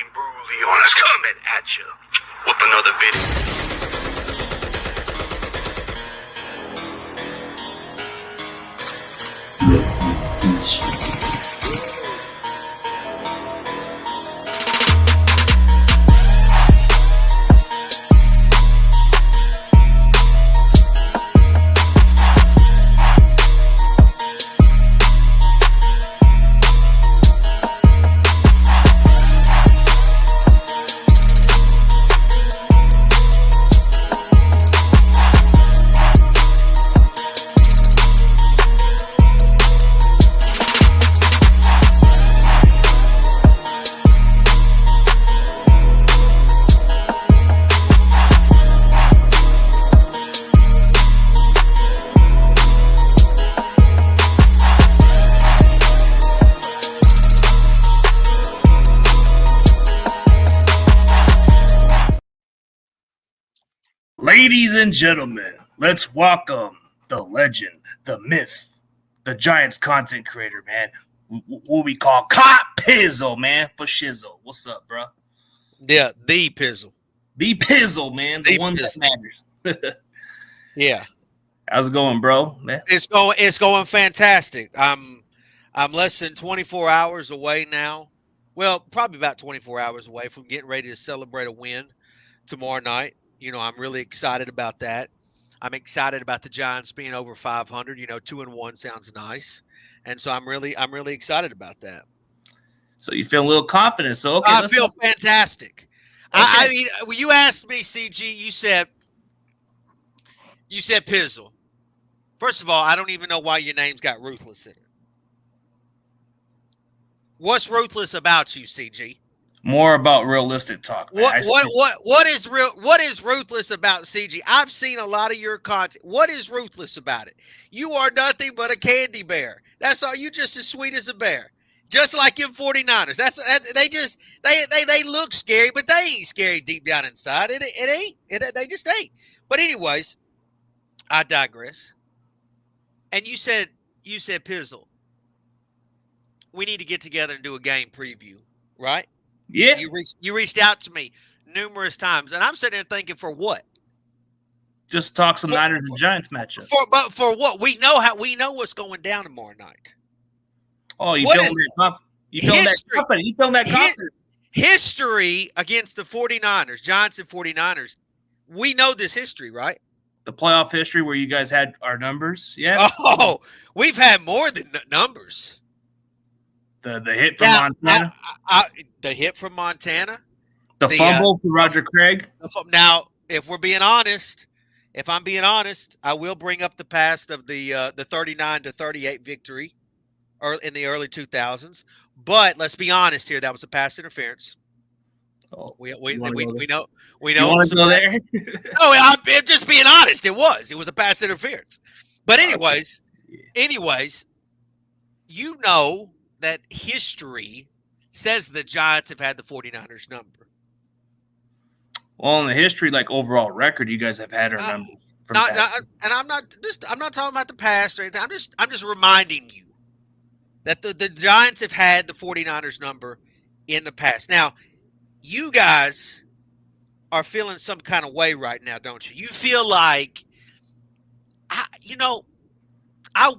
Team Bruleon is coming at you with another video. Ladies and gentlemen, let's welcome the legend, the myth, the Giants content creator, man. What we call Copizzle, man, for shizzle. What's up, bro? Yeah, the Pizzle. The Pizzle, man, the one Pizzle. that matters. Yeah, How's it going, bro? Man? it's going fantastic. I'm less than 24 hours away now. Well, probably about 24 hours away from getting ready to celebrate a win tomorrow night. You know, I'm really excited about that. I'm excited about the Giants being over 500. You know, 2-1 sounds nice, and so I'm really excited about that. So you feel a little confident. So okay, I feel fantastic. Okay. I mean, when you asked me, CG, you said Pizzle. First of all, I don't even know why your name's got ruthless in it. What's ruthless about you, CG? more about realistic talk, man. What is ruthless about CG? I've seen a lot of your content. What is ruthless about it? You are nothing but a candy bear. That's all. You just as sweet as a bear. Just like them 49ers. They look scary, but they ain't scary deep down inside. They just ain't. But anyways, I digress. And you said Pizzle, we need to get together and do a game preview, right? Yeah. You reached out to me numerous times, and I'm sitting there thinking, for what? Just talk some Niners and Giants matchup. For what? We know what's going down tomorrow night. Oh, you feeling that confidence? History against the 49ers, Giants and 49ers. We know this history, right? The playoff history where you guys had our numbers, yeah. Oh, we've had more than numbers. The hit from Montana. The hit from Montana. The fumble for Roger Craig. Now, if I'm being honest, I will bring up the past of the 39-38 victory in the early 2000s. But let's be honest here, that was a pass interference. Oh, we know. You want to go there? No, I'm just being honest. It was a pass interference. But anyways, you know that history says the Giants have had the 49ers number. Well, in the history, like overall record, you guys have had our numbers. And I'm not talking about the past or anything. I'm just reminding you that the Giants have had the 49ers number in the past. Now, you guys are feeling some kind of way right now, don't you? You feel like, I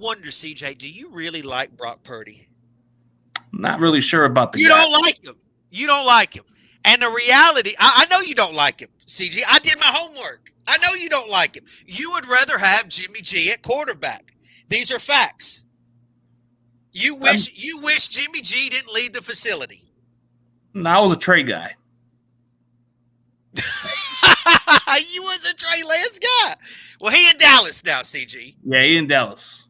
wonder, CJ, do you really like Brock Purdy? I'm not really sure about the guy. You don't like him. And the reality, I know you don't like him, CJ. I did my homework. I know you don't like him. You would rather have Jimmy G at quarterback. These are facts. You wish Jimmy G didn't leave the facility. No, I was a Trey guy. You was a Trey Lance guy. Well, he in Dallas now, CG. Yeah, he in Dallas.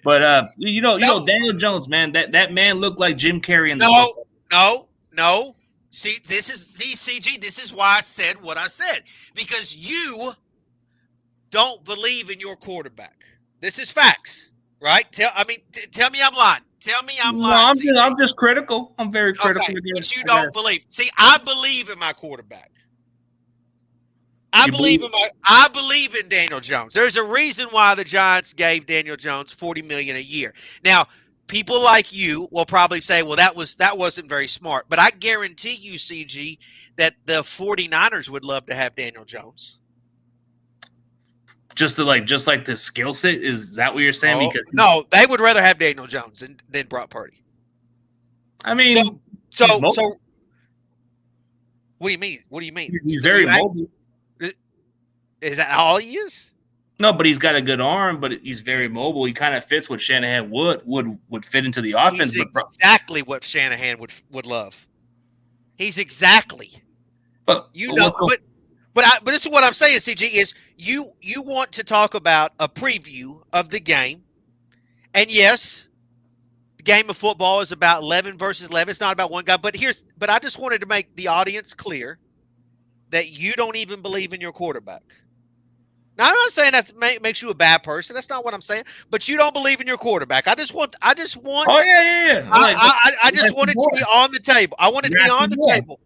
But Daniel Jones, man, that man looked like Jim Carrey in the No. See, CG, this is why I said what I said. Because you don't believe in your quarterback. This is facts, right? Tell me I'm lying. Tell me I'm lying. No, I'm just critical. I'm very critical. Okay, but you don't believe. See, I believe in my quarterback. I believe in Daniel Jones. There's a reason why the Giants gave Daniel Jones $40 million a year. Now, people like you will probably say, well, that wasn't very smart. But I guarantee you, CG, that the 49ers would love to have Daniel Jones. Just like the skill set, is that what you're saying? Oh, Because no, they would rather have Daniel Jones than Brock Purdy. I mean, So he's mobile. so what do you mean? What do you mean? He's very mobile. Is that all he is? No, but he's got a good arm, but he's very mobile. He kind of fits what Shanahan would fit into the offense. He's exactly what Shanahan would love. He's exactly. But this is what I'm saying, CG, is you want to talk about a preview of the game. And yes, the game of football is about 11 versus 11. It's not about one guy. But I just wanted to make the audience clear that you don't even believe in your quarterback. Now, I'm not saying that makes you a bad person. That's not what I'm saying. But you don't believe in your quarterback. I just want. Oh yeah. I just want it to be on the table. I want it to be on the table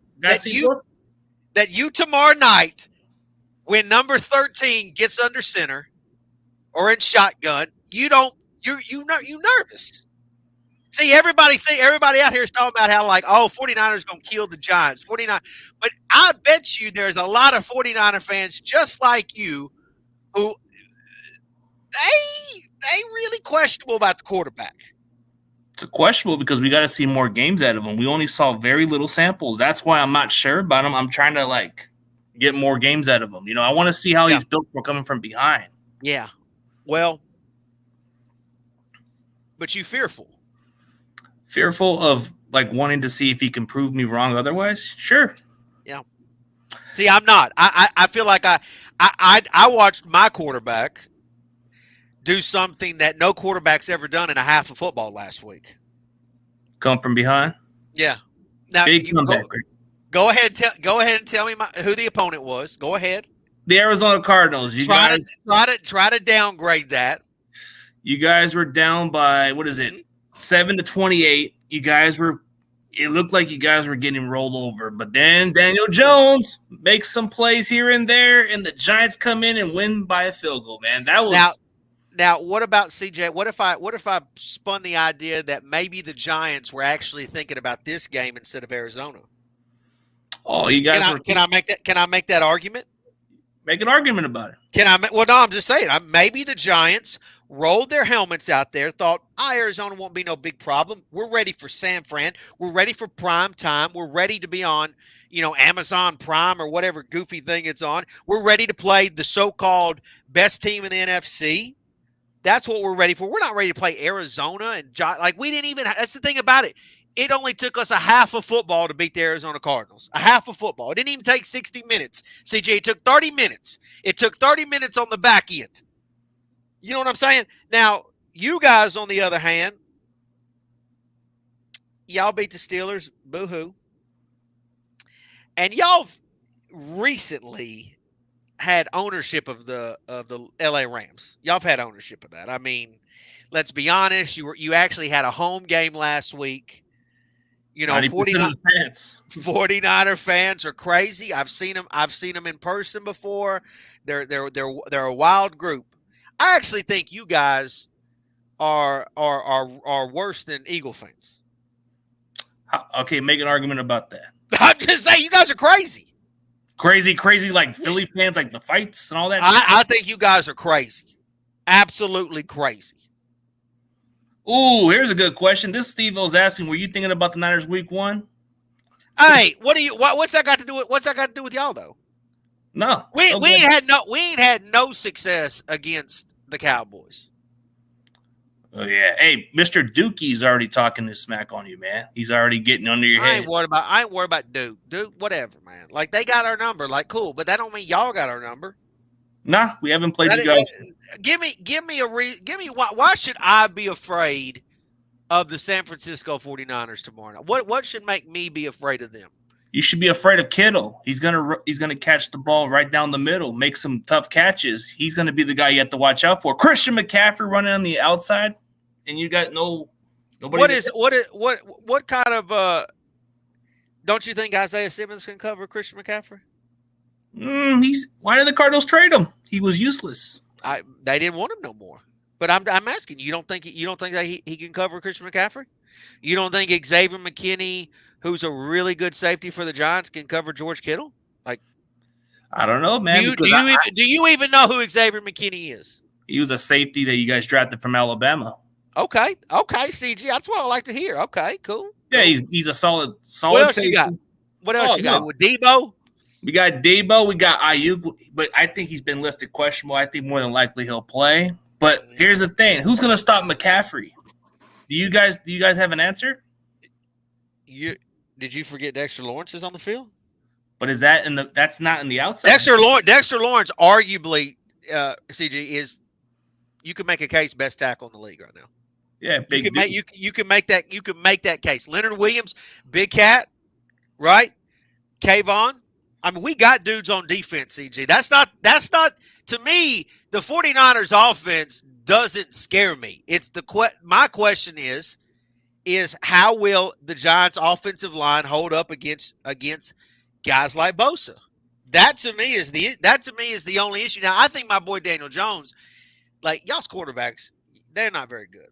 that you tomorrow night, when number 13 gets under center or in shotgun, you're nervous. See, everybody out here is talking about how 49ers going to kill the Giants. 49, but I bet you there's a lot of 49er fans just like you who they really questionable about the quarterback. It's questionable because we got to see more games out of him. We only saw very little samples. That's why I'm not sure about him. I'm trying to get more games out of him. I want to see how he's built for coming from behind. Yeah. Well, but you fearful of wanting to see if he can prove me wrong otherwise? Sure. Yeah. See, I'm not. I feel like I watched my quarterback do something that no quarterback's ever done in a half of football last week. Come from behind? Yeah. Now, big comeback. Go ahead and tell me who the opponent was. Go ahead. The Arizona Cardinals. Try to downgrade that. You guys were down by 7-28. It looked like you guys were getting rolled over, but then Daniel Jones makes some plays here and there, and the Giants come in and win by a field goal. Man, that was now. What about CJ? What if I spun the idea that maybe the Giants were actually thinking about this game instead of Arizona? Oh, you guys Can I make that argument? Make an argument about it. I'm just saying. Maybe the Giants rolled their helmets out there, thought, Arizona won't be no big problem. We're ready for San Fran. We're ready for prime time. We're ready to be on, Amazon Prime or whatever goofy thing it's on. We're ready to play the so-called best team in the NFC. That's what we're ready for. We're not ready to play Arizona we didn't even. That's the thing about it. It only took us a half of football to beat the Arizona Cardinals. A half of football. It didn't even take 60 minutes. CJ, it took 30 minutes. It took 30 minutes on the back end. You know what I'm saying? Now, you guys, on the other hand, y'all beat the Steelers. Boo-hoo. And y'all recently had ownership of the LA Rams. Y'all have had ownership of that. I mean, let's be honest. You actually had a home game last week. 49er fans are crazy. I've seen them in person before. They're a wild group. I actually think you guys are worse than Eagle fans. Okay, make an argument about that. I'm just saying you guys are crazy. Crazy like Philly fans, like the fights and all that. I think you guys are crazy. Absolutely crazy. Ooh, here's a good question. This Steve-O's asking, were you thinking about the Niners week 1? Hey, what's that got to do with y'all though? No. We ain't had no success against the Cowboys. Oh yeah. Hey, Mr. Dookie's already talking this smack on you, man. He's already getting under your head. I ain't worried about Duke. Duke, whatever, man. They got our number, cool, but that don't mean y'all got our number. Nah, we haven't played you guys. Give me why should I be afraid of the San Francisco 49ers tomorrow night? What should make me be afraid of them? You should be afraid of Kittle. He's gonna catch the ball right down the middle, make some tough catches. He's gonna be the guy you have to watch out for. Christian McCaffrey running on the outside, and you got nobody. What kind of don't you think Isaiah Simmons can cover Christian McCaffrey? Why did the Cardinals trade him? He was useless. They didn't want him no more. But I'm asking you don't think that he can cover Christian McCaffrey? You don't think Xavier McKinney, who's a really good safety for the Giants, can cover George Kittle? Like, I don't know, do man, you because do you even know who Xavier McKinney is? he was a safety that you guys drafted from Alabama. Okay, CG. That's what I like to hear. Okay, cool. Yeah, cool. he's a solid What else safety. you got? What else you got? No. With Debo? We got Debo, we got Ayuk, but I think he's been listed questionable. I think more than likely he'll play. But here's the thing: who's going to stop McCaffrey? Do you guys have an answer? Did you forget Dexter Lawrence is on the field? But is that that's not in the outside? Dexter Lawrence, arguably, CG is. You can make a case best tackle in the league right now. Yeah, you can make that case. Leonard Williams, Big Cat, right? Kayvon. I mean, we got dudes on defense, CG. That's not to me, the 49ers offense doesn't scare me. It's my question is how will the Giants offensive line hold up against guys like Bosa? That to me is the only issue. Now, I think my boy Daniel Jones, like y'all's quarterbacks, they're not very good.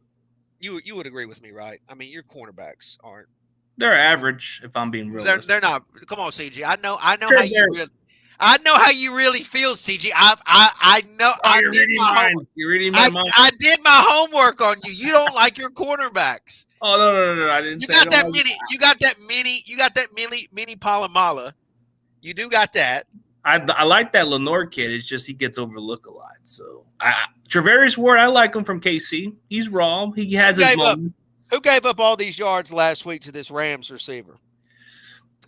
You would agree with me, right? I mean, your cornerbacks aren't. They're average, if I'm being real. They're not. Come on, CG. I know sure, how you really feel, CG. I know. You're reading my mind. I did my homework on you. You don't like your cornerbacks. Oh no! I didn't. You got that mini. You got that mini Palomala. You do got that. I like that Lenore kid. It's just he gets overlooked a lot. So Travarius Ward, I like him from KC. He's raw. He has his moments. Who gave up all these yards last week to this Rams receiver?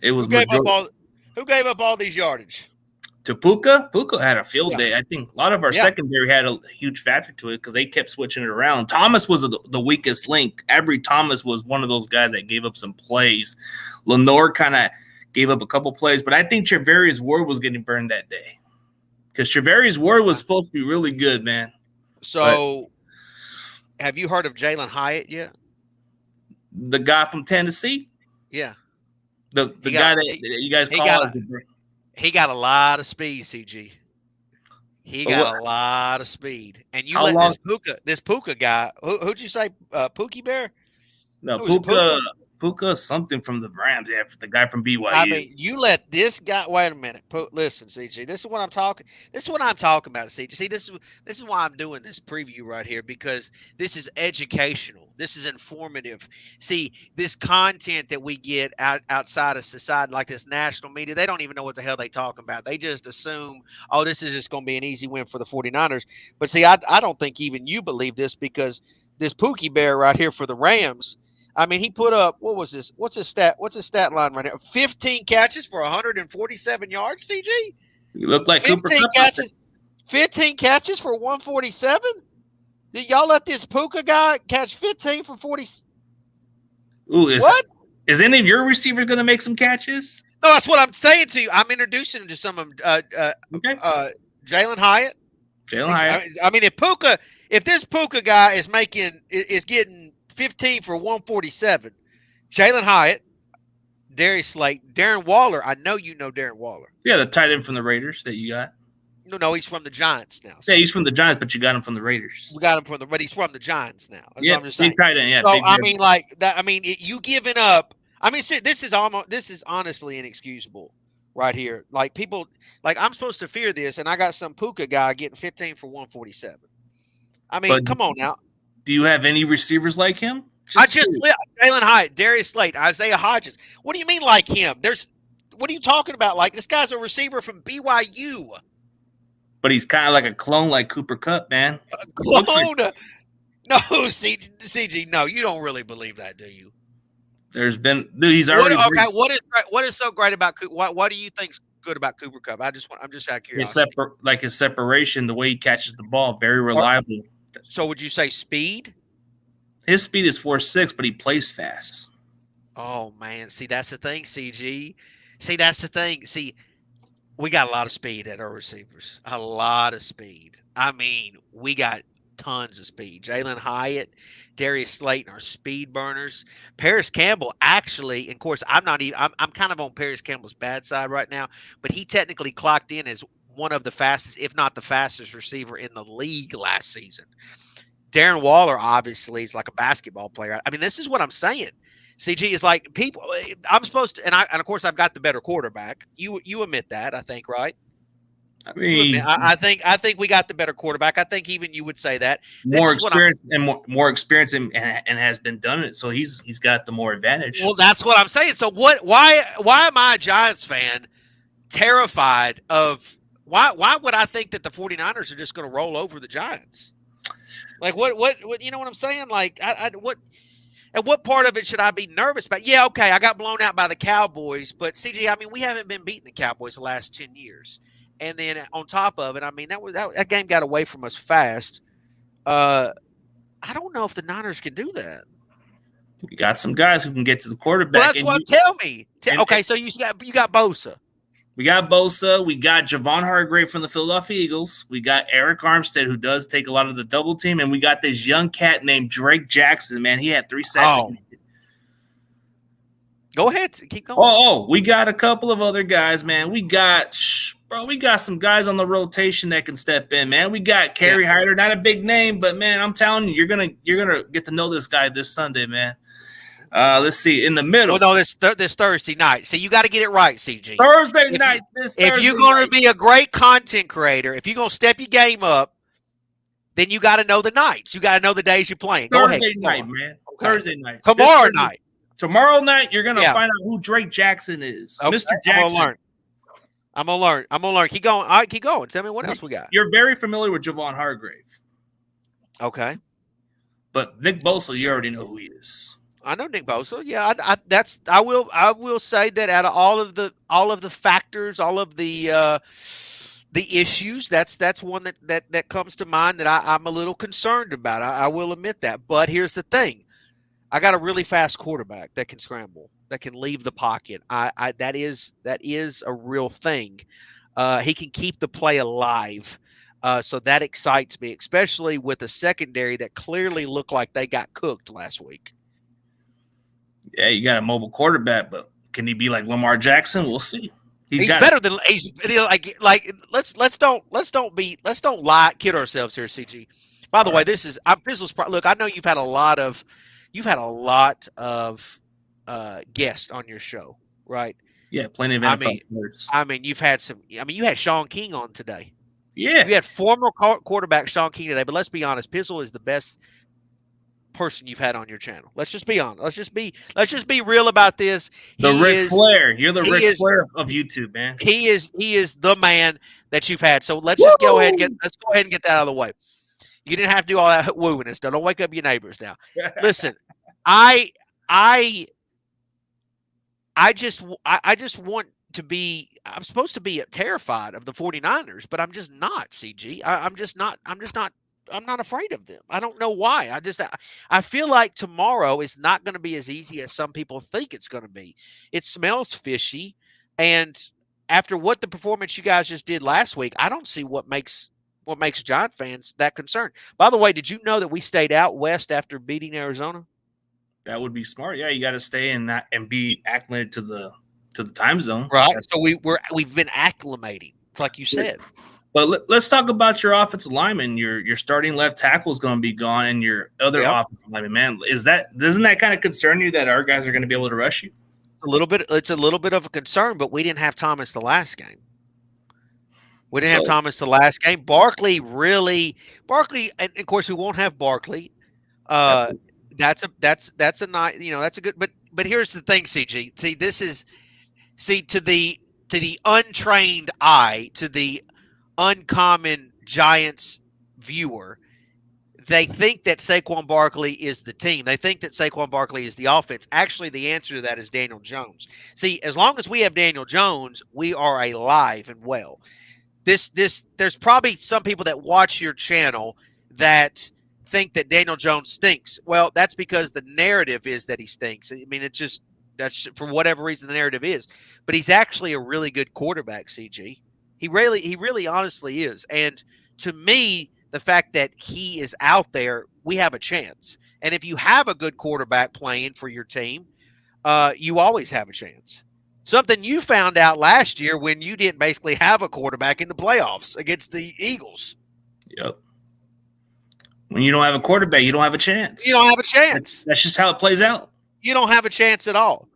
It was who gave up all these yardage? To Puka. Puka had a field day. I think a lot of our secondary had a huge factor to it because they kept switching it around. Thomas was the weakest link. Avery Thomas was one of those guys that gave up some plays. Lenore kind of gave up a couple plays, but I think Travarius Ward was getting burned that day because Travarius Ward was supposed to be really good, man. So, have you heard of Jalen Hyatt yet? The guy from Tennessee? Yeah. The guy that you guys call he got a lot of speed, CG. He got a lot of speed. And you let this Puka guy, who'd you say, Pookie Bear? No, Puka something from the Rams. Yeah, the guy from BYU. I mean, you let this guy. Wait a minute. Listen, CG. This is what I'm talking. This is what I'm talking about, CG. See, this is why I'm doing this preview right here because this is educational. This is informative. See, this content that we get outside of society, like this national media, they don't even know what the hell they talking about. They just assume, oh, this is just going to be an easy win for the 49ers. But see, I don't think even you believe this because this Pookie Bear right here for the Rams. I mean, he put up, what was this? What's his stat line right now? 15 catches for 147 yards, CG? You look like 15 catches for 147? Did y'all let this Puka guy catch 15 for 40? Ooh, is any of your receivers going to make some catches? No, that's what I'm saying to you. I'm introducing him to some of them. Jalen Hyatt. I mean, if this Puka guy is getting 15 for 147. Jalen Hyatt, Darius Slate, Darren Waller. I know you know Darren Waller. Yeah, the tight end from the Raiders that you got. No, he's from the Giants now. So. Yeah, he's from the Giants, but you got him from the Raiders. We got him but he's from the Giants now. That's what I'm just saying. Tight end, yeah. So I mean, like that. I mean, you giving up. I mean, this is honestly inexcusable, right here. Like people, like I'm supposed to fear this, and I got some Puka guy getting 15 for 147. I mean, come on now. Do you have any receivers like him? Jalen Hyatt, Darius Slate, Isaiah Hodgins. What do you mean like him? What are you talking about? Like this guy's a receiver from BYU. But he's kind of like a clone like Cooper Kupp, man. A clone? No, CG, no, you don't really believe that, do you? He's already. What is so great about Cooper? What do you think's good about Cooper Kupp? I'm just out of curiosity. His separation, the way he catches the ball, very reliable. So would you say speed? His speed is 4.6, but he plays fast. Oh man, see that's the thing, CG. See that's the thing. See, we got a lot of speed at our receivers. A lot of speed. I mean, we got tons of speed. Jalen Hyatt, Darius Slayton are speed burners. Paris Campbell actually, and of course, I'm kind of on Paris Campbell's bad side right now, but he technically clocked in as one of the fastest, if not the fastest receiver in the league last season. Darren Waller obviously is like a basketball player. I mean, this is what I'm saying. CG is like people. I'm supposed to, and of course I've got the better quarterback. You admit that, I think, right? I mean, I think we got the better quarterback. I think even you would say that. More experience and more experience and has been done it, so he's got the more advantage. Well, that's what I'm saying. So why am I a Giants fan terrified of why would I think that the 49ers are just going to roll over the Giants? Like what you know what I'm saying? Like what and what part of it should I be nervous about? Yeah, okay, I got blown out by the Cowboys, but CG, I mean, we haven't been beating the Cowboys the last 10 years. And then on top of it, I mean, that game got away from us fast. I don't know if the Niners can do that. We got some guys who can get to the quarterback. Well, that's what tell me. Okay, so you got Bosa. We got Bosa. We got Javon Hargrave from the Philadelphia Eagles. We got Eric Armstead, who does take a lot of the double team. And we got this young cat named Drake Jackson, man. He had 3 sacks. Oh. Go ahead. Keep going. Oh, we got a couple of other guys, man. We got some guys on the rotation that can step in, man. We got Kerry Hyder, not a big name, but, man, I'm telling you, you're gonna get to know this guy this Sunday, man. Let's see, in the middle. Well, no, this Thursday night. So you got to get it right, CG. Thursday night. If you're going to be a great content creator, if you're going to step your game up, then you got to know the nights. You got to know the days you're playing. Thursday night, man. Okay. Thursday night. Tomorrow night. Tomorrow night, you're going to find out who Drake Jackson is. Okay. Mr. Jackson. I'm gonna learn. Keep going. All right, keep going. Tell me what else we got. You're very familiar with Javon Hargrave. Okay. But Nick Bosa, you already know who he is. I know Nick Bosa. Yeah, I will say that out of all of the factors, all of the issues, that's one that comes to mind that I'm a little concerned about. I will admit that. But here's the thing. I got a really fast quarterback that can scramble, that can leave the pocket. That is a real thing. He can keep the play alive. So that excites me, especially with a secondary that clearly looked like they got cooked last week. Yeah, you got a mobile quarterback, but can he be like Lamar Jackson? We'll see. He's better than he's like. Let's don't lie, kid ourselves here, CG. By the way, this is look. I know you've had a lot of guests on your show, right? Yeah, plenty of NFL players. I mean, you had Sean King on today. Yeah, you had former quarterback Sean King today. But let's be honest, Pizzle is the best person you've had on your channel. Let's just be honest. Let's just be real about this. Ric Flair. You're the Ric Flair of YouTube, man. He is the man that you've had. So let's just go ahead and get that out of the way. You didn't have to do all that wooing and stuff. Don't wake up your neighbors now. Listen, I just want to be. I'm supposed to be terrified of the 49ers, but I'm just not. CG. I'm not afraid of them. I don't know why. I feel like tomorrow is not going to be as easy as some people think it's going to be. It smells fishy, and after what the performance you guys just did last week, I don't see what makes Giant fans that concerned. By the way, did you know that we stayed out west after beating Arizona? That would be smart. Yeah, you got to stay and be acclimated to the time zone. Right. So we've been acclimating, like you said. But let's talk about your offensive lineman. Your starting left tackle is going to be gone, and your other offensive lineman. Man, doesn't that kind of concern you that our guys are going to be able to rush you? It's a little bit of a concern, but we didn't have Thomas the last game. Have Thomas the last game. Barkley, and of course we won't have Barkley. That's a nice, that's a good. But here's the thing, CG. To the untrained eye, to the uncommon Giants viewer, they think that Saquon Barkley is the team. They think that Saquon Barkley is the offense. Actually, the answer to that is Daniel Jones. See, as long as we have Daniel Jones, we are alive and well. There's probably some people that watch your channel that think that Daniel Jones stinks. Well, that's because the narrative is that he stinks. I mean, that's for whatever reason the narrative is. But he's actually a really good quarterback, CG. He really honestly is. And to me, the fact that he is out there, we have a chance. And if you have a good quarterback playing for your team, you always have a chance. Something you found out last year when you didn't basically have a quarterback in the playoffs against the Eagles. Yep. When you don't have a quarterback, you don't have a chance. You don't have a chance. That's just how it plays out. You don't have a chance at all.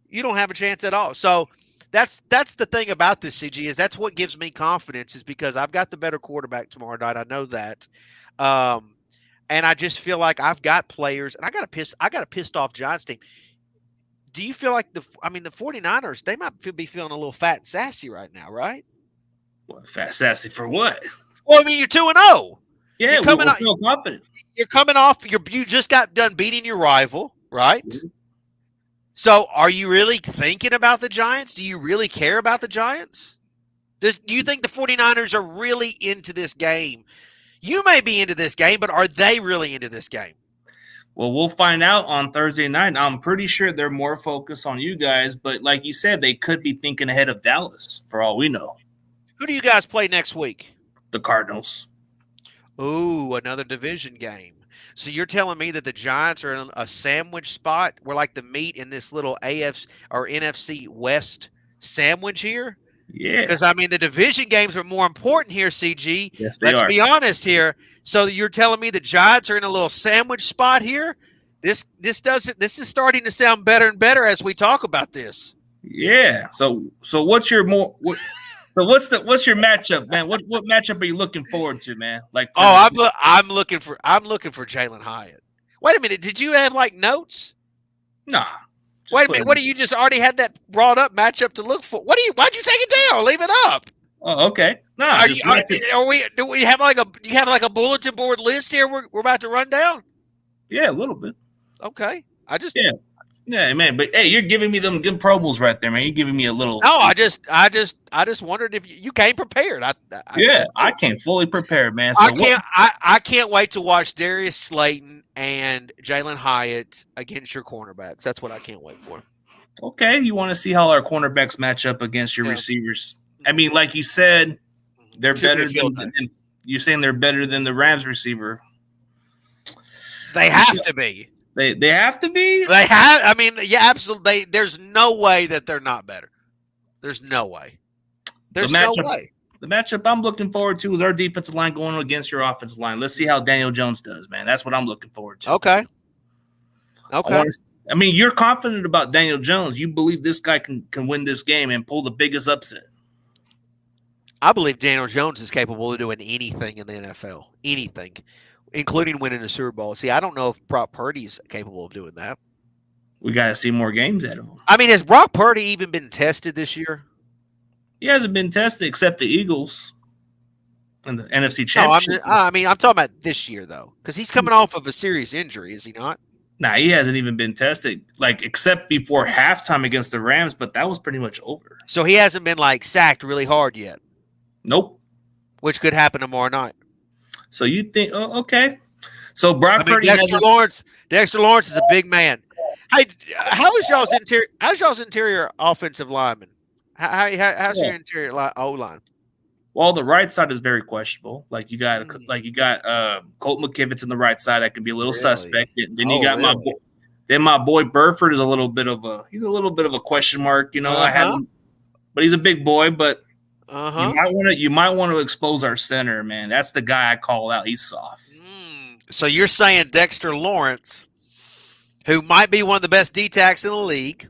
You don't have a chance at all. So that's the thing about this, CG, is that's what gives me confidence, is because I've got the better quarterback tomorrow night. I know that. And I just feel like I've got players, and I got a pissed off Giants team. Do you feel like the 49ers, they might be feeling a little fat and sassy right now, right? What, fat sassy for what? Well, I mean, you're 2-0. Yeah, we feel confident. You're coming off. You just got done beating your rival, right? Mm-hmm. So, are you really thinking about the Giants? Do you really care about the Giants? Do you think the 49ers are really into this game? You may be into this game, but are they really into this game? Well, we'll find out on Thursday night. I'm pretty sure they're more focused on you guys, but like you said, they could be thinking ahead of Dallas for all we know. Who do you guys play next week? The Cardinals. Ooh, another division game. So you're telling me that the Giants are in a sandwich spot? We're like the meat in this little AFC or NFC West sandwich here? Yeah. Because, I mean, the division games are more important here, CG. Yes, they are. Let's be honest here. So you're telling me the Giants are in a little sandwich spot here? This is starting to sound better and better as we talk about this. Yeah. So what's your what's your matchup, man? What matchup are you looking forward to, man? I'm looking for Jalen Hyatt. Wait a minute, did you have like notes? Nah. Wait a minute, what do you just already had that brought up matchup to look for? Why'd you take it down? Leave it up. Oh, okay. No, do we have like a bulletin board list here we're about to run down? Yeah, a little bit. Okay. Yeah, man. But hey, you're giving me them good promos right there, man. You're giving me a little. No, I just wondered if you came prepared. I came fully prepared, man. So I can't wait to watch Darius Slayton and Jalen Hyatt against your cornerbacks. That's what I can't wait for. Okay, you want to see how our cornerbacks match up against your receivers? I mean, like you said, they're better than you're saying they're better than the Rams receiver. They have to be. They have to be? They have. I mean, yeah, absolutely. There's no way that they're not better. There's no way. There's no way. The matchup I'm looking forward to is our defensive line going against your offensive line. Let's see how Daniel Jones does, man. That's what I'm looking forward to. Okay. I mean, you're confident about Daniel Jones. You believe this guy can win this game and pull the biggest upset. I believe Daniel Jones is capable of doing anything in the NFL. Anything. Including winning a Super Bowl. See, I don't know if Brock Purdy's capable of doing that. We got to see more games out of him. I mean, has Brock Purdy even been tested this year? He hasn't been tested except the Eagles in the NFC Championship. I'm talking about this year, though, because he's coming off of a serious injury, is he not? Nah, he hasn't even been tested, except before halftime against the Rams, but that was pretty much over. So he hasn't been, sacked really hard yet? Nope. Which could happen tomorrow night. So you think, okay. So Brock Purdy. Dexter Lawrence is a big man. Hey, how's y'all's interior offensive lineman? How's your interior O-line? Well, the right side is very questionable. You got Colt McKivitz on the right side that can be a little suspect. Then you got my boy Burford is a little bit of a question mark. I haven't, but he's a big boy. But you might want to expose our center, man. That's the guy I call out. He's soft. So you're saying Dexter Lawrence, who might be one of the best D-tacks in the league.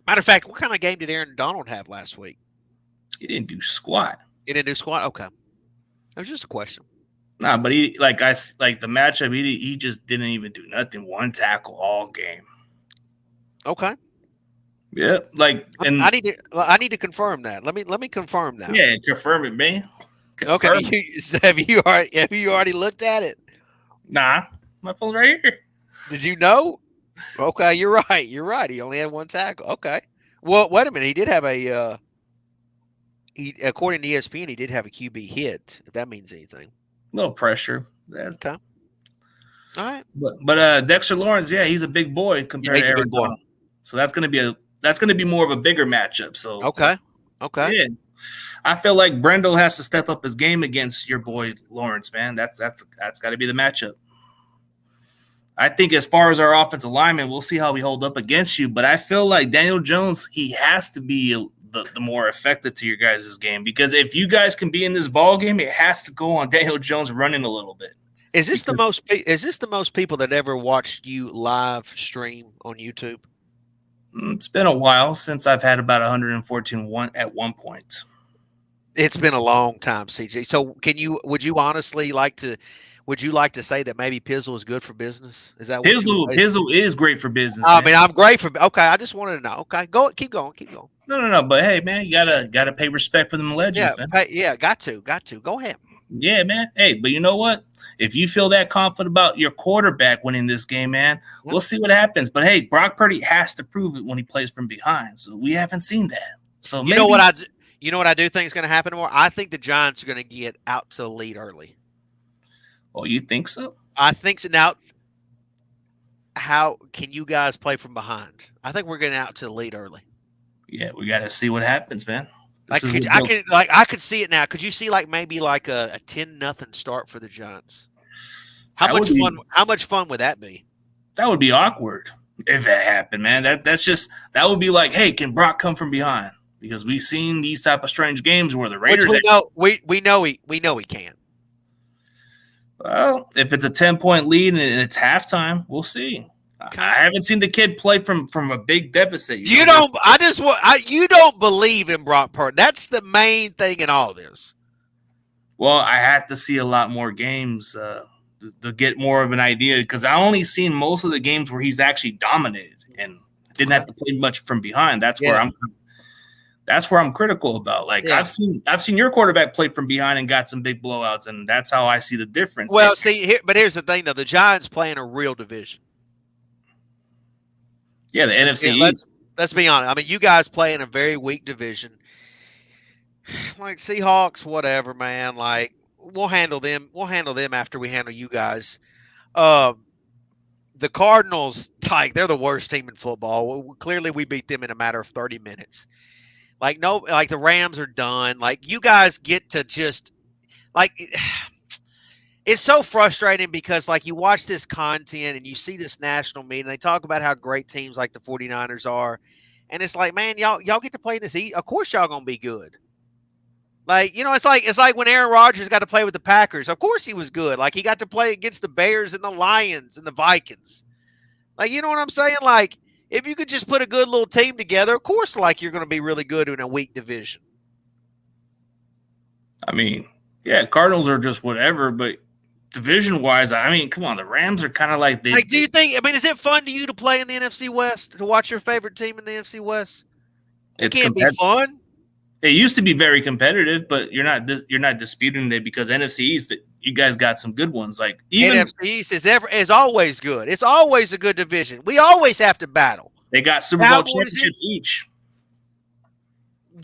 Matter of fact, what kind of game did Aaron Donald have last week? He didn't do squat. Okay. That was just a question. Nah, but he the matchup. He just didn't even do nothing. One tackle all game. Okay. Yeah, and I need to confirm that. Let me confirm that. Yeah, confirm it, man. Okay. Have you already looked at it? Nah, my phone's right here. Did you know? Okay, you're right. He only had one tackle. Okay. Well, wait a minute. He did have according to ESPN, he did have a QB hit. If that means anything. A little pressure. Okay. All right. But Dexter Lawrence, yeah, he's a big boy compared to Aaron Donald. So that's gonna be more of a bigger matchup. So okay. Yeah. I feel like Brendel has to step up his game against your boy Lawrence, man. That's got to be the matchup. I think as far as our offensive lineman, we'll see how we hold up against you. But I feel like Daniel Jones, he has to be the more effective to your guys' game, because if you guys can be in this ball game, it has to go on Daniel Jones running a little bit. Is this the Because most? Is this the most people that ever watched you live stream on YouTube? it's been a while since I've had about 114 at one point. It's been a long time, CG. So, would you honestly like to? Would you like to say that maybe Pizzle is good for business? Is that what you were basically? Pizzle is great for business, I man. mean, I'm great for. Okay, I just wanted to know. Okay, go. Keep going. Keep going. No. But hey, man, you gotta pay respect for them legends, man. Yeah. Got to. Go ahead. Yeah, man. Hey, but you know what? If you feel that confident about your quarterback winning this game, man, we'll see what happens. But hey, Brock Purdy has to prove it when he plays from behind. So we haven't seen that. So You know what I do think is going to happen tomorrow? I think the Giants are going to get out to the lead early. Oh, you think so? I think so. Now, how can you guys play from behind? I think we're getting out to the lead early. Yeah, we got to see what happens, man. I could see it now. Could you see maybe a 10-0 start for the Giants? How much fun would that be? That would be awkward if that happened, man. That would be like, hey, can Brock come from behind? Because we've seen these type of strange games where the Raiders. Which we know he can. Well, if it's a 10-point lead and it's halftime, we'll see. Okay. I haven't seen the kid play from a big deficit. You don't believe in Brock Purdy. That's the main thing in all this. Well, I had to see a lot more games to get more of an idea because I only seen most of the games where he's actually dominated and didn't have to play much from behind. That's where I'm critical about. Like I've seen your quarterback play from behind and got some big blowouts, and that's how I see the difference. Well, but here's the thing though: the Giants play in a real division. Yeah, the NFC East. Let's be honest. I mean, you guys play in a very weak division. Like Seahawks, whatever, man. Like we'll handle them. We'll handle them after we handle you guys. The Cardinals, they're the worst team in football. Clearly, we beat them in a matter of 30 minutes. The Rams are done. You guys get to just it's so frustrating because you watch this content and you see this national media and they talk about how great teams like the 49ers are. And it's like, man, y'all get to play in this. Of course y'all going to be good. It's like when Aaron Rodgers got to play with the Packers. Of course he was good. He got to play against the Bears and the Lions and the Vikings. You know what I'm saying? If you could just put a good little team together, of course, you're going to be really good in a weak division. I mean, yeah, Cardinals are just whatever, but division-wise, I mean, come on, the Rams are kind of like they. Do you think? I mean, is it fun to you to play in the NFC West, to watch your favorite team in the NFC West? It can't be fun. It used to be very competitive, but you're not disputing it because NFC East, you guys got some good ones. NFC East is always good. It's always a good division. We always have to battle. They got Super Bowl championships each.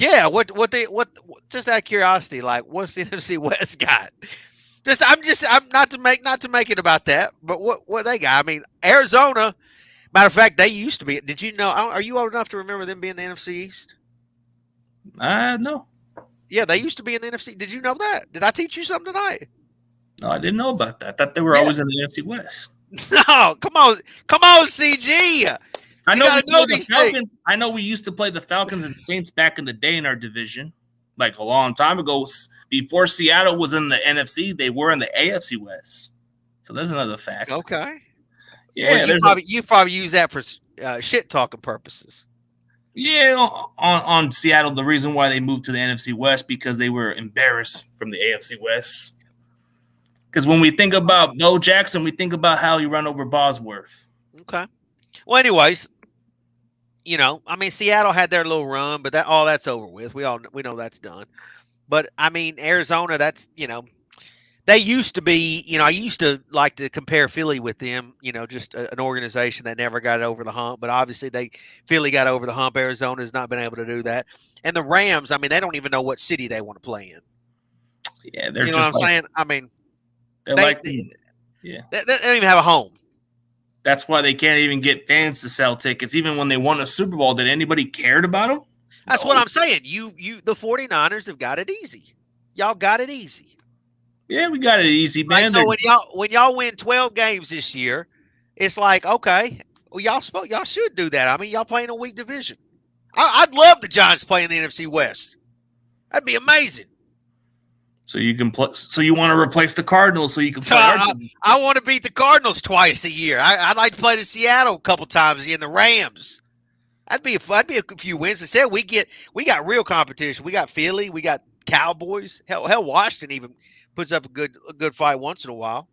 Yeah, what just out of curiosity, what's the NFC West got? I'm not to make it about that, but what they got? I mean, Arizona. Matter of fact, they used to be. Did you know? Are you old enough to remember them being in the NFC East? No. Yeah, they used to be in the NFC. Did you know that? Did I teach you something tonight? No, I didn't know about that. I thought they were always in the NFC West. No, come on, CG. I know the Falcons. I know we used to play the Falcons and Saints back in the day in our division, a long time ago. Before Seattle was in the NFC, they were in the AFC West. So there's another fact. Okay. Yeah, well, you probably use that for shit talking purposes. Yeah, on Seattle, the reason why they moved to the NFC West because they were embarrassed from the AFC West. Because when we think about Bo Jackson, we think about how he ran over Bosworth. Okay. Well, anyways, I mean, Seattle had their little run, but that's over with. We know that's done. But I mean, Arizona, that's they used to be. I used to like to compare Philly with them. Just an organization that never got over the hump. But obviously, Philly got over the hump. Arizona has not been able to do that. And the Rams, I mean, they don't even know what city they want to play in. Yeah, they're just what I'm saying. I mean, they don't even have a home. That's why they can't even get fans to sell tickets. Even when they won a Super Bowl, did anybody cared about them? That's what I'm saying. The 49ers have got it easy. Y'all got it easy. Yeah, we got it easy, man. So when y'all win 12 games this year, it's like, okay, well, y'all should do that. I mean, y'all playing a weak division. I'd love the Giants playing the NFC West. That'd be amazing. So you can play. So you want to replace the Cardinals so you can So play our I want to beat the Cardinals twice a year. I'd like to play the Seattle a couple times and the Rams. That'd be a few wins. Instead, we got real competition. We got Philly, we got Cowboys. Hell, Washington even puts up a good fight once in a while.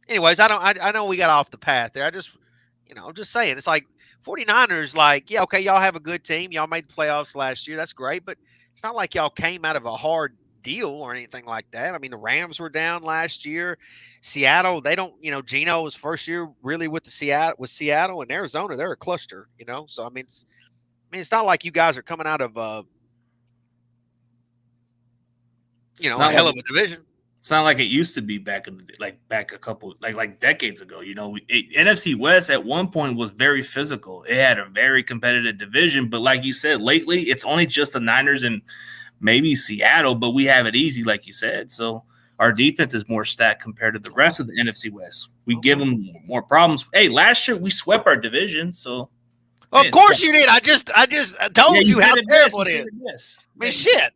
Anyways, I know we got off the path there. I'm just saying. It's like 49ers, like, yeah, okay, y'all have a good team. Y'all made the playoffs last year. That's great, but it's not like y'all came out of a hard deal or anything like that. I mean, the Rams were down last year. Seattle, they don't, Geno was first year really with Seattle and Arizona. They're a cluster, So it's not like you guys are coming out of a hell of a division. It's not like it used to be back a couple decades ago. NFC West at one point was very physical. It had a very competitive division, but like you said, lately it's only just the Niners and maybe Seattle, but we have it easy, like you said. So our defense is more stacked compared to the rest of the NFC West. We give them more problems. Hey, last year we swept our division, so of course you did. I just told you how terrible it is. I mean, shit.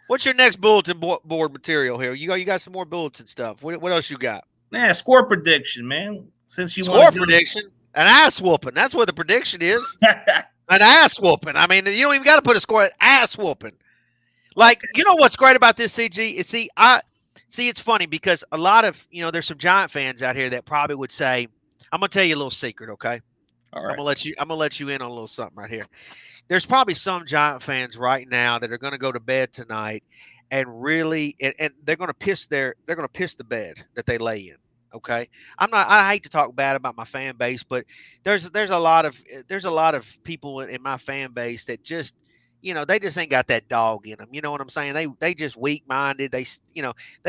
What's your next bulletin board material here? You got some more bulletin stuff. What else you got? Yeah, score prediction, man. Since you score prediction, an ass whooping. That's what the prediction is. An ass whooping. I mean, you don't even got to put a score. An ass whooping. Like, you know what's great about this, CG? It's funny because a lot of there's some Giant fans out here that probably would say, I'm gonna tell you a little secret, okay? All right. I'm gonna let you in on a little something right here. There's probably some Giant fans right now that are going to go to bed tonight and really, and they're going to piss the bed that they lay in. Okay. I hate to talk bad about my fan base, but there's a lot of people in my fan base that just, they just ain't got that dog in them. You know what I'm saying? They just weak minded. They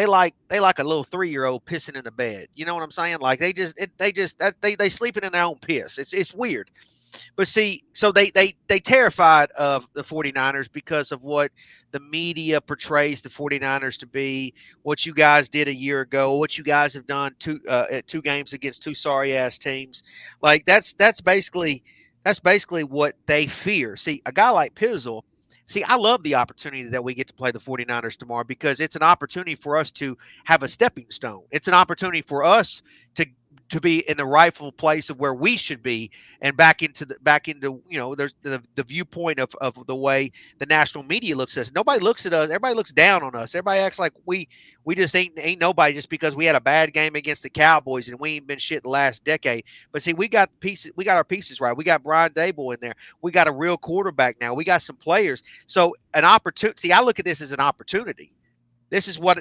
like a little 3-year-old pissing in the bed. You know what I'm saying? Like they sleeping in their own piss. It's weird. But see, so they terrified of the 49ers because of what the media portrays the 49ers to be, what you guys did a year ago, what you guys have done at 2 games against 2 sorry ass teams. Like that's basically what they fear. See, a guy like Pizzle, I love the opportunity that we get to play the 49ers tomorrow because it's an opportunity for us to have a stepping stone. It's an opportunity for us to be in the rightful place of where we should be and back into there's the viewpoint of the way the national media looks at us. Nobody looks at us. Everybody looks down on us. Everybody acts like we just ain't nobody just because we had a bad game against the Cowboys and we ain't been shit the last decade. But see, we got our pieces right. We got Brian Dable in there. We got a real quarterback now. We got some players. So an opportunity. See, I look at this as an opportunity. This is what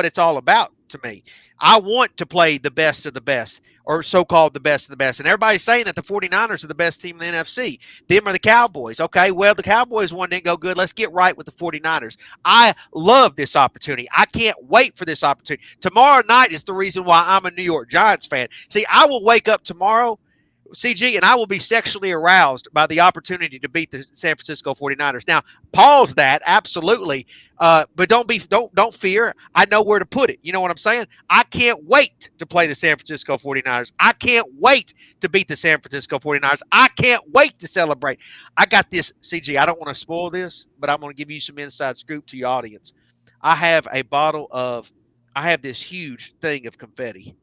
it's all about to me. I want to play the best of the best, or so-called the best of the best. And everybody's saying that the 49ers are the best team in the NFC. Them are the Cowboys. Okay, well, the Cowboys one didn't go good. Let's get right with the 49ers. I love this opportunity. I can't wait for this opportunity. Tomorrow night is the reason why I'm a New York Giants fan. See, I will wake up tomorrow, CG, and I will be sexually aroused by the opportunity to beat the San Francisco 49ers. Now, pause that, absolutely. But don't fear. I know where to put it. You know what I'm saying? I can't wait to play the San Francisco 49ers. I can't wait to beat the San Francisco 49ers. I can't wait to celebrate. I got this, CG. I don't want to spoil this, but I'm going to give you some inside scoop to your audience. I have this huge thing of confetti.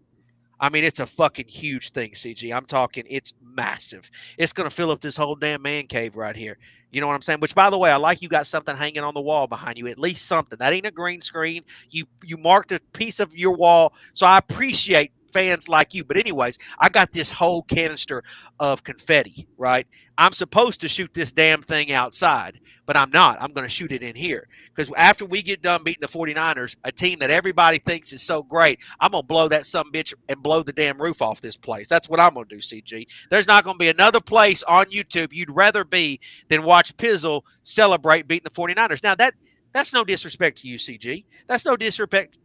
I mean, it's a fucking huge thing, CG. I'm talking, it's massive. It's going to fill up this whole damn man cave right here. You know what I'm saying? Which, by the way, I like you got something hanging on the wall behind you, at least something. That ain't a green screen. You marked a piece of your wall, so I appreciate fans like you. But anyways, I got this whole canister of confetti, right? I'm supposed to shoot this damn thing outside, but I'm not. I'm going to shoot it in here because after we get done beating the 49ers, a team that everybody thinks is so great, I'm going to blow that sumbitch and blow the damn roof off this place. That's what I'm going to do, CG. There's not going to be another place on YouTube you'd rather be than watch Pizzle celebrate beating the 49ers. Now, that's no disrespect to you, CG. That's no disrespect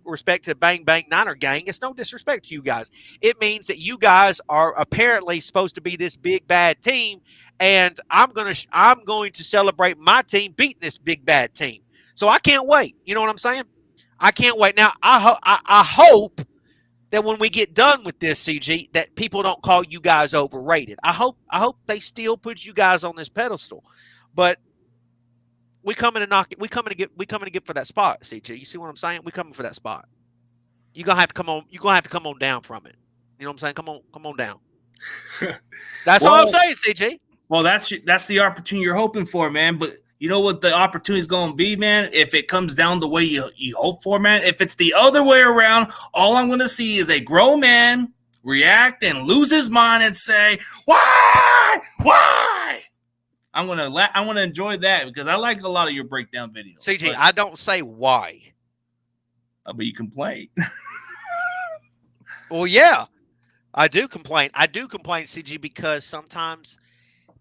respect to Bang Bang Niner Gang. It's no disrespect to you guys. It means that you guys are apparently supposed to be this big bad team, and I'm going to celebrate my team beating this big bad team. So I can't wait. You know what I'm saying? I can't wait. Now I hope that when we get done with this, CG, that people don't call you guys overrated. I hope they still put you guys on this pedestal, but We coming to knock it. We coming to get for that spot, CG. You see what I'm saying? We coming for that spot. You're gonna have to come on. You're gonna have to come on down from it. You know what I'm saying? Come on down. That's all I'm saying, CG. Well, that's the opportunity you're hoping for, man. But you know what the opportunity is going to be, man? If it comes down the way you hope for, man. If it's the other way around, all I'm going to see is a grown man react and lose his mind and say, "Why? Why?" I'm gonna enjoy that because I like a lot of your breakdown videos. CG, but I don't say why. But you complain. Well, yeah, I do complain. I do complain, CG, because sometimes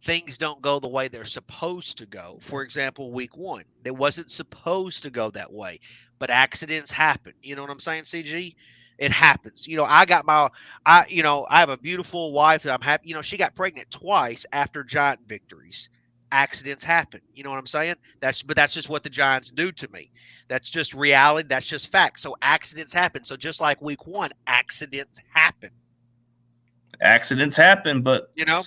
things don't go the way they're supposed to go. For example, week 1, it wasn't supposed to go that way, but accidents happen. You know what I'm saying, CG? It happens. You know, I have a beautiful wife that I'm happy. You know, she got pregnant twice after Giant victories. Accidents happen. You know what I'm saying? That's just what the Giants do to me. That's just reality. That's just fact. So accidents happen. So just like week 1, accidents happen. Accidents happen, but you know,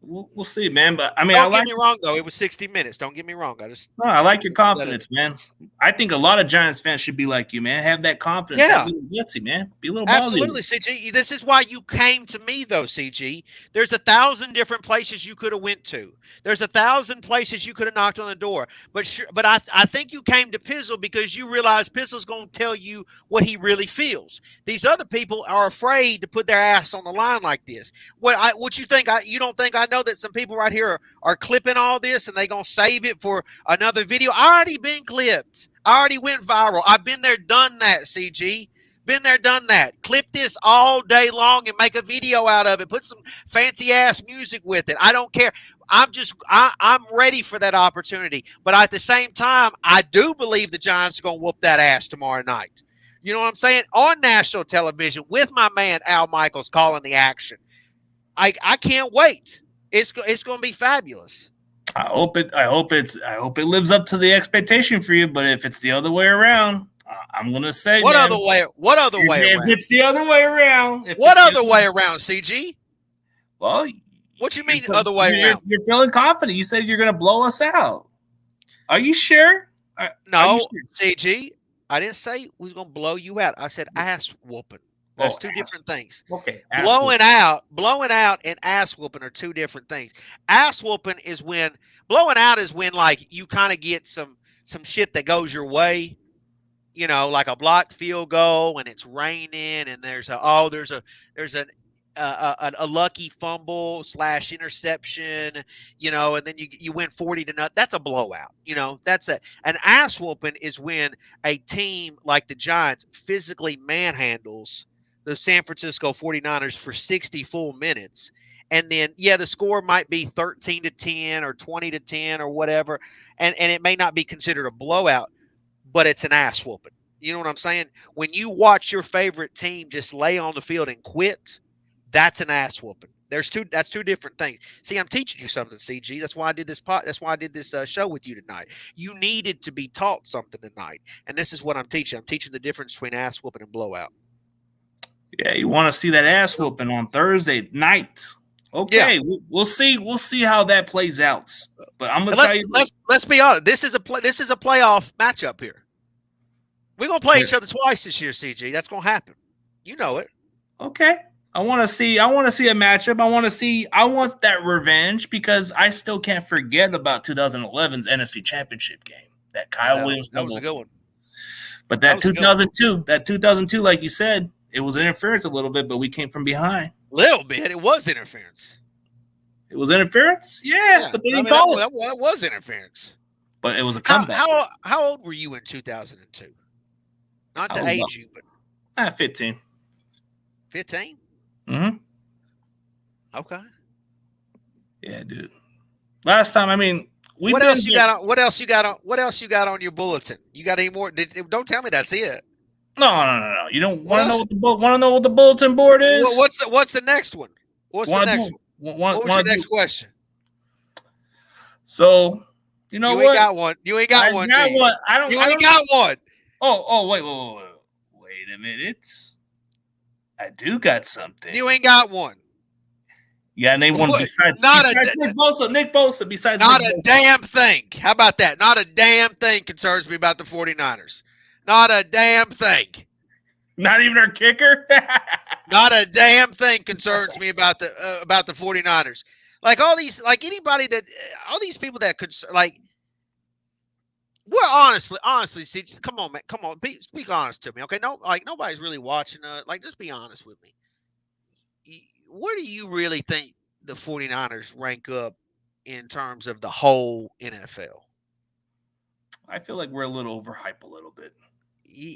we'll see, man. But I mean, don't get me wrong though. It was 60 minutes. Don't get me wrong. I like your confidence, man. I think a lot of Giants fans should be like you, man. Have that confidence. Yeah, gutsy, man. Be a little absolutely, CG. This is why you came to me, though, CG. There's 1,000 different places you could have went to. There's 1,000 places you could have knocked on the door. But I think you came to Pizzle because you realized Pizzle's going to tell you what he really feels. These other people are afraid to put their ass on the line like this. What you think? You don't think I know that some people right here are clipping all this and they gonna save it for another video? I already been clipped. I already went viral. I've been there, done that, CG. Been there, done that. Clip this all day long and make a video out of it. Put some fancy ass music with it. I don't care. I'm ready for that opportunity. But at the same time, I do believe the Giants are going to whoop that ass tomorrow night. You know what I'm saying? On national television with my man Al Michaels calling the action. I can't wait. It's going to be fabulous. I hope it lives up to the expectation for you. But if it's the other way around, I'm gonna say What other way around? If it's the other way around. What other way around, CG? Well, what you mean other way around? You're feeling confident. You said you're gonna blow us out. Are you sure? No, CG. I didn't say we was gonna blow you out. I said ass whooping. That's two different things. Okay. Blowing out and ass whooping are two different things. Ass whooping is when blowing out is when like you kind of get some shit that goes your way. You know, like a blocked field goal and it's raining and there's a lucky fumble / interception, you know, and then you win 40-0. That's a blowout. You know, an ass whooping is when a team like the Giants physically manhandles the San Francisco 49ers for 60 full minutes. And then, yeah, the score might be 13-10 or 20-10 or whatever. And it may not be considered a blowout, but it's an ass whooping. You know what I'm saying? When you watch your favorite team just lay on the field and quit, that's an ass whooping. That's two different things. See, I'm teaching you something, CG. That's why I did this show with you tonight. You needed to be taught something tonight, and this is what I'm teaching. I'm teaching the difference between ass whooping and blowout. Yeah, you want to see that ass whooping on Thursday night? Okay, yeah. We'll see how that plays out. But I'm gonna tell you. Let's be honest. This is a playoff matchup here. We're gonna play each other twice this year, CG. That's gonna happen. You know it. Okay. I want to see a matchup. I want that revenge because I still can't forget about 2011's NFC Championship game. That Kyle Williams. That was a good one. But that 2002, like you said, it was interference a little bit, but we came from behind. Little bit. It was interference. It was interference? Yeah, but they didn't call it. That was interference. But it was a comeback. How old were you in 2002? Not to age you, but 15. 15? Mm-hmm. Okay. Yeah, dude. Last time, I mean, what else you got on your bulletin? You got any more? Don't tell me that's it. No. You don't want to know what the bulletin board is? Well, what's the next one? What's the next one? What's your next question? So, you know what? You ain't got one. You ain't got one. You ain't got one. Oh, wait a minute. I do got something. You ain't got one. Yeah, name one What? besides Not a Nick Bosa. Nick Bosa. Besides not Nick a Bosa. damn thing. How about that? Not a damn thing concerns me about the 49ers. Not a damn thing. Not even our kicker. Not a damn thing concerns me about the 49ers. Like all these, like anybody that, all these people that could, like, well, honestly, see, come on, man, come on, speak honest to me, okay? No, like nobody's really watching. Like, just be honest with me. Where do you really think the 49ers rank up in terms of the whole NFL? I feel like we're a little overhyped a little bit.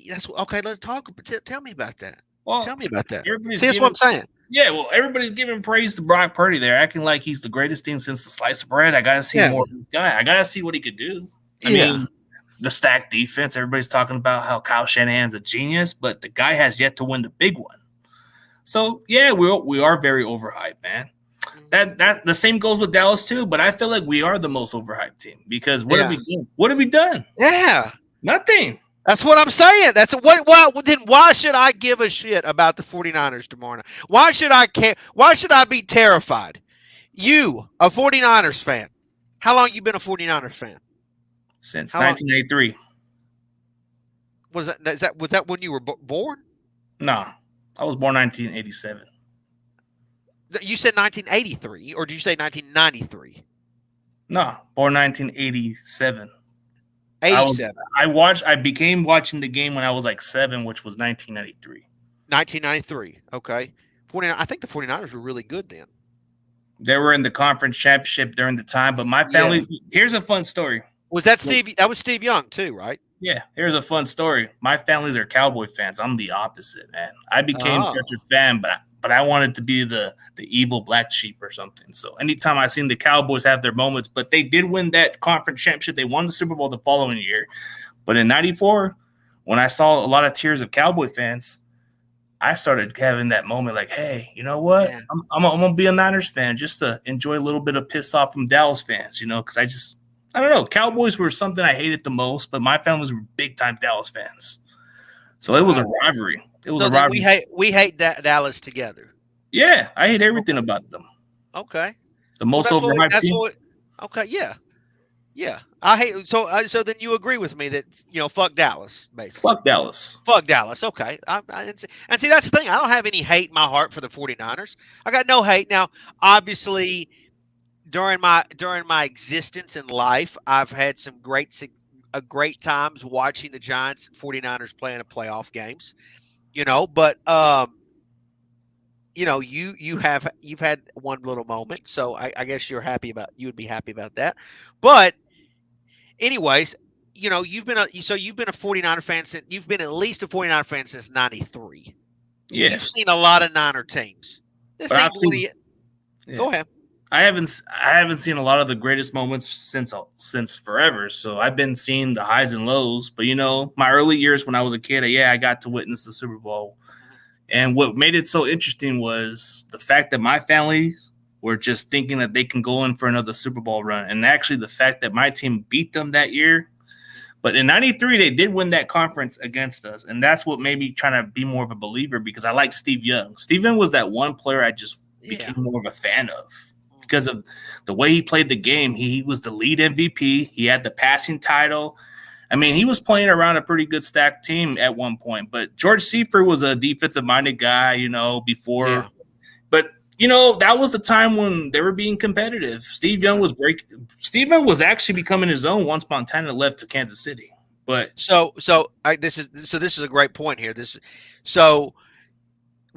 That's okay. Let's talk. Tell me about that. Well, Tell me about that. everybody's See, that's what I'm saying. Yeah, well, everybody's giving praise to Brock Purdy. They're acting like he's the greatest thing since the sliced bread. I got to see more of this guy. I got to see what he could do. I mean, the stacked defense. Everybody's talking about how Kyle Shanahan's a genius, but the guy has yet to win the big one. So, yeah, we are very overhyped, man. That the same goes with Dallas too, but I feel like we are the most overhyped team because what have we done? What have we done? Yeah, nothing. That's what I'm saying. That's what. Why should I give a shit about the 49ers tomorrow night? Why should I care? Why should I be terrified? You, a 49ers fan. How long you been a 49ers fan? Since 1983. Was that when you were born? No, I was born 1987. You said 1983, or did you say 1993? No, born 1987. 87. I began watching the game when I was like 7, which was 1993. 1993. Okay. I think the 49ers were really good then. They were in the conference championship during the time, but my family. Here's a fun story. Was that Steve? That was Steve Young too, right? Yeah. Here's a fun story. My families are Cowboy fans. I'm the opposite, man. I became such a fan, but I wanted to be the evil black sheep or something. So anytime I seen the Cowboys have their moments, but they did win that conference championship. They won the Super Bowl the following year. But in 94, when I saw a lot of tears of Cowboy fans, I started having that moment like, hey, you know what? Yeah. I'm going to be a Niners fan just to enjoy a little bit of piss off from Dallas fans, because I don't know. Cowboys were something I hated the most, but my families were big-time Dallas fans. So it was a rivalry. It was a rivalry. We hate Dallas together. Yeah, I hate everything about them. Okay. The most overhyped team. Okay, yeah. I hate so then you agree with me that fuck Dallas basically. Fuck Dallas. Fuck Dallas. Okay. And see that's the thing. I don't have any hate in my heart for the 49ers. I got no hate. Now, obviously, during my existence in life, I've had some great times watching the Giants 49ers playing playoff games. But you've had one little moment, so I guess you would be happy about that. But anyways, you've been a 49er fan since you've been at least a 49er fan since 93. Yeah. You've seen a lot of Niner teams. This ain't really it. Yeah. Go ahead. I haven't seen a lot of the greatest moments since forever. So I've been seeing the highs and lows. But my early years when I was a kid, I got to witness the Super Bowl. And what made it so interesting was the fact that my family were just thinking that they can go in for another Super Bowl run. And actually the fact that my team beat them that year. But in 93, they did win that conference against us. And that's what made me try to be more of a believer because I like Steve Young. Steve Young was that one player I just became more of a fan of. Because of the way he played the game, he was the lead MVP. He had the passing title. I mean, he was playing around a pretty good stacked team at one point. But George Seifert was a defensive-minded guy, before. Yeah. But, that was the time when they were being competitive. Steve Young was great. Steve Young was actually becoming his own once Montana left to Kansas City. But this is a great point here.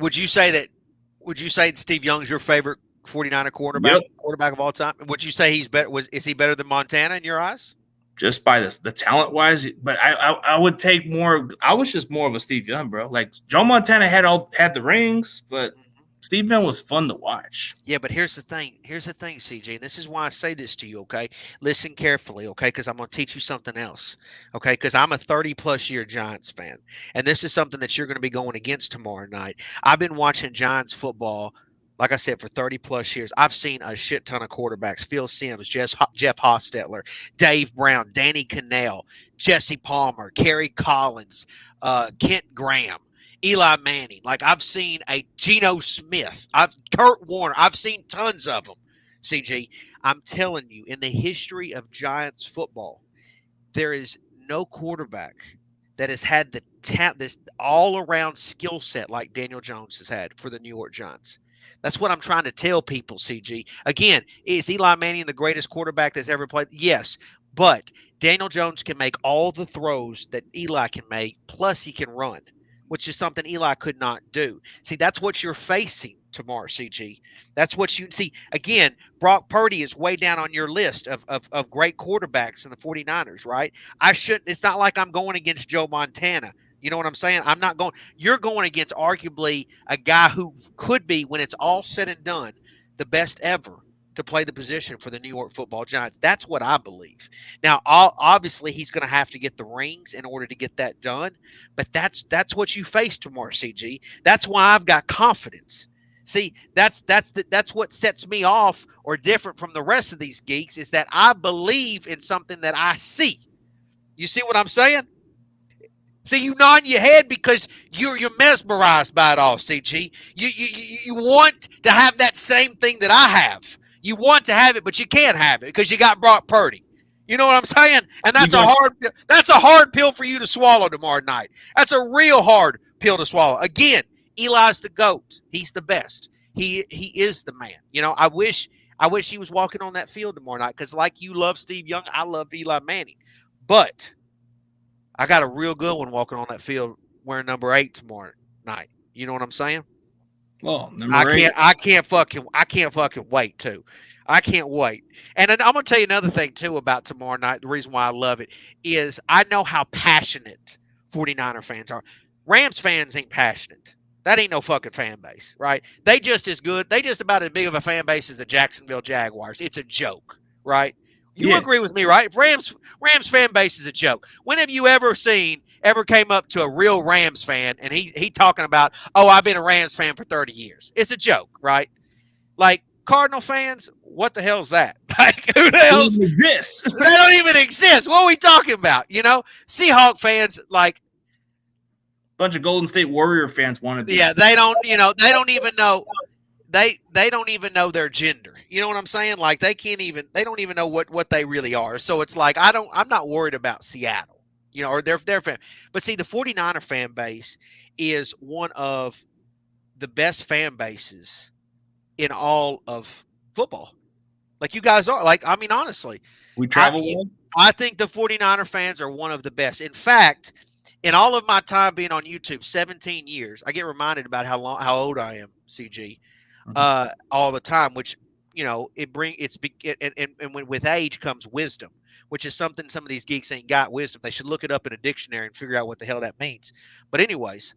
Would you say Steve Young's your favorite 49er quarterback of all time? Would you say he's better? Is he better than Montana in your eyes? Just by the talent wise, but I would take more. I was just more of a Steve Young, bro. Like Joe Montana had the rings, but Steve Young was fun to watch. Yeah, but here's the thing, CJ, and this is why I say this to you, okay? Listen carefully, okay? Because I'm going to teach you something else, okay? Because I'm a 30-plus year Giants fan, and this is something that you're going to be going against tomorrow night. I've been watching Giants football, like I said, for 30-plus years. I've seen a shit ton of quarterbacks: Phil Simms, Jeff Hostetler, Dave Brown, Danny Cannell, Jesse Palmer, Kerry Collins, Kent Graham. Eli Manning. Like I've seen a Geno Smith. Kurt Warner. I've seen tons of them. CG, I'm telling you, in the history of Giants football, there is no quarterback that has had this all-around skill set like Daniel Jones has had for the New York Giants. That's what I'm trying to tell people, CG. Again, is Eli Manning the greatest quarterback that's ever played? Yes, but Daniel Jones can make all the throws that Eli can make, plus he can run, which is something Eli could not do. See, that's what you're facing tomorrow, CG. That's what you see. Again, Brock Purdy is way down on your list of great quarterbacks in the 49ers, right? It's not like I'm going against Joe Montana. You know what I'm saying? I'm not going. You're going against arguably a guy who could be, when it's all said and done, the best ever to play the position for the New York Football Giants. That's what I believe. Now, obviously, he's going to have to get the rings in order to get that done. But that's what you face tomorrow, CG. That's why I've got confidence. See, that's what sets me off or different from the rest of these geeks is that I believe in something that I see. You see what I'm saying? See, you nod your head because you're mesmerized by it all, CG. You want to have that same thing that I have. You want to have it, but you can't have it because you got Brock Purdy. You know what I'm saying? And that's a hard pill for you to swallow tomorrow night. That's a real hard pill to swallow. Again, Eli's the GOAT. He's the best. He is the man. You know, I wish he was walking on that field tomorrow night because, like you love Steve Young, I love Eli Manning. But I got a real good one walking on that field wearing number 8 tomorrow night. You know what I'm saying? Well, number 8. I can't fucking wait too. I can't wait. And I'm gonna tell you another thing too about tomorrow night. The reason why I love it is I know how passionate 49er fans are. Rams fans ain't passionate. That ain't no fucking fan base, right? They just as good. They just about as big of a fan base as the Jacksonville Jaguars. It's a joke, right? You agree with me, right? Rams fan base is a joke. When have you ever came up to a real Rams fan and he talking about, oh, I've been a Rams fan for 30 years? It's a joke, right? Like Cardinal fans, what the hell's that? Like who the hell's exists? They don't even exist. What are we talking about? You know, Seahawk fans, like bunch of Golden State Warrior fans wanted. Yeah, they don't even know. They don't even know their gender. You know what I'm saying? Like they don't even know what they really are. So it's like I'm not worried about Seattle, you know, or their fan. But see, the 49er fan base is one of the best fan bases in all of football. Like you guys are. Like, I mean, honestly. We travel well. I think the 49er fans are one of the best. In fact, in all of my time being on YouTube, 17 years, I get reminded about how old I am, CG. All the time, which, you know, and when with age comes wisdom, which is something some of these geeks ain't got. Wisdom. They should look it up in a dictionary and figure out what the hell that means. But anyways,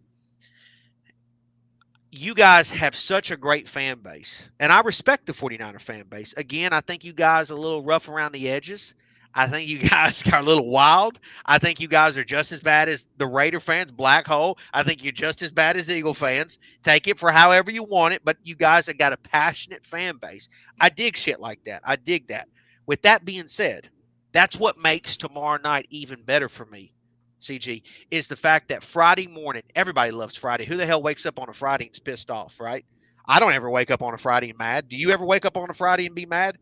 you guys have such a great fan base, and I respect the 49er fan base. Again, I think you guys are a little rough around the edges. I think you guys are a little wild. I think you guys are just as bad as the Raider fans, Black Hole. I think you're just as bad as Eagle fans. Take it for however you want it, but you guys have got a passionate fan base. I dig shit like that. I dig that. With that being said, that's what makes tomorrow night even better for me, CG, is the fact that Friday morning, everybody loves Friday. Who the hell wakes up on a Friday and is pissed off, right? I don't ever wake up on a Friday and mad. Do you ever wake up on a Friday and be mad?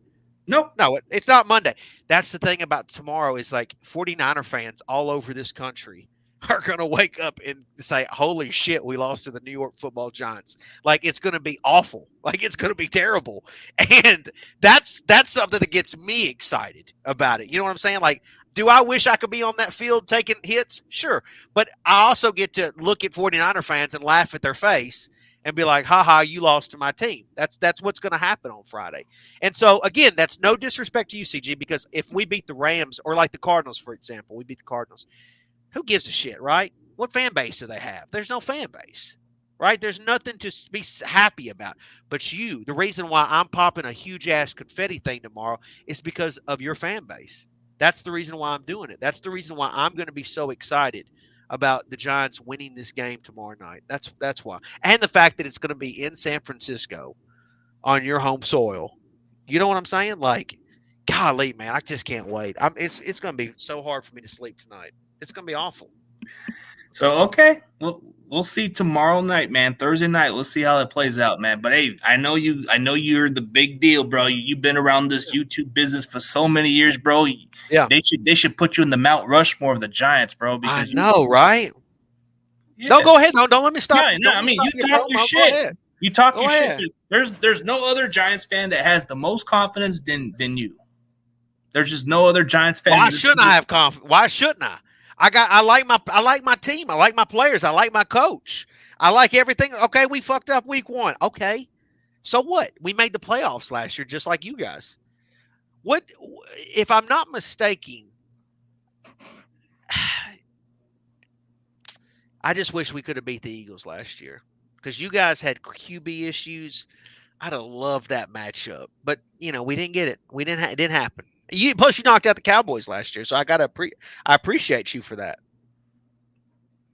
Nope. No, it's not Monday. That's the thing about tomorrow is like 49er fans all over this country are going to wake up and say, holy shit, we lost to the New York Football Giants. Like, it's going to be awful. Like, it's going to be terrible. And that's something that gets me excited about it. You know what I'm saying? Like, do I wish I could be on that field taking hits? Sure. But I also get to look at 49er fans and laugh at their face and be like, haha, you lost to my team. That's what's going to happen on Friday. And so, again, that's no disrespect to you, CG, because if we beat the Rams or like the Cardinals, for example, we beat the Cardinals, who gives a shit, right? What fan base do they have? There's no fan base, right? There's nothing to be happy about. But the reason why I'm popping a huge-ass confetti thing tomorrow is because of your fan base. That's the reason why I'm doing it. That's the reason why I'm going to be so excited about the Giants winning this game tomorrow night. That's why. And the fact that it's going to be in San Francisco on your home soil. You know what I'm saying? Like, golly, man, I just can't wait. It's going to be so hard for me to sleep tonight. It's going to be awful. So okay, we'll see tomorrow night, man. Thursday night, let's see how it plays out, man. But hey, I know you're the big deal, bro. You've been around this YouTube business for so many years, bro. Yeah. They should put you in the Mount Rushmore of the Giants, bro. I Because know, right? yeah. No, go ahead. Don't let me stop. No, I mean, you talk your Go shit. ahead. You talk Go your ahead. shit. There's no other Giants fan that has the most confidence than you. There's just no other Giants fan. Why shouldn't I have confidence? Why shouldn't I? I like my team. I like my players. I like my coach. I like everything. Okay, we fucked up week 1. Okay. So what? We made the playoffs last year just like you guys. What if I'm not mistaken? I just wish we could have beat the Eagles last year because you guys had QB issues. I'd have loved that matchup, but we didn't get it. It didn't happen. Plus, you knocked out the Cowboys last year, so I appreciate you for that.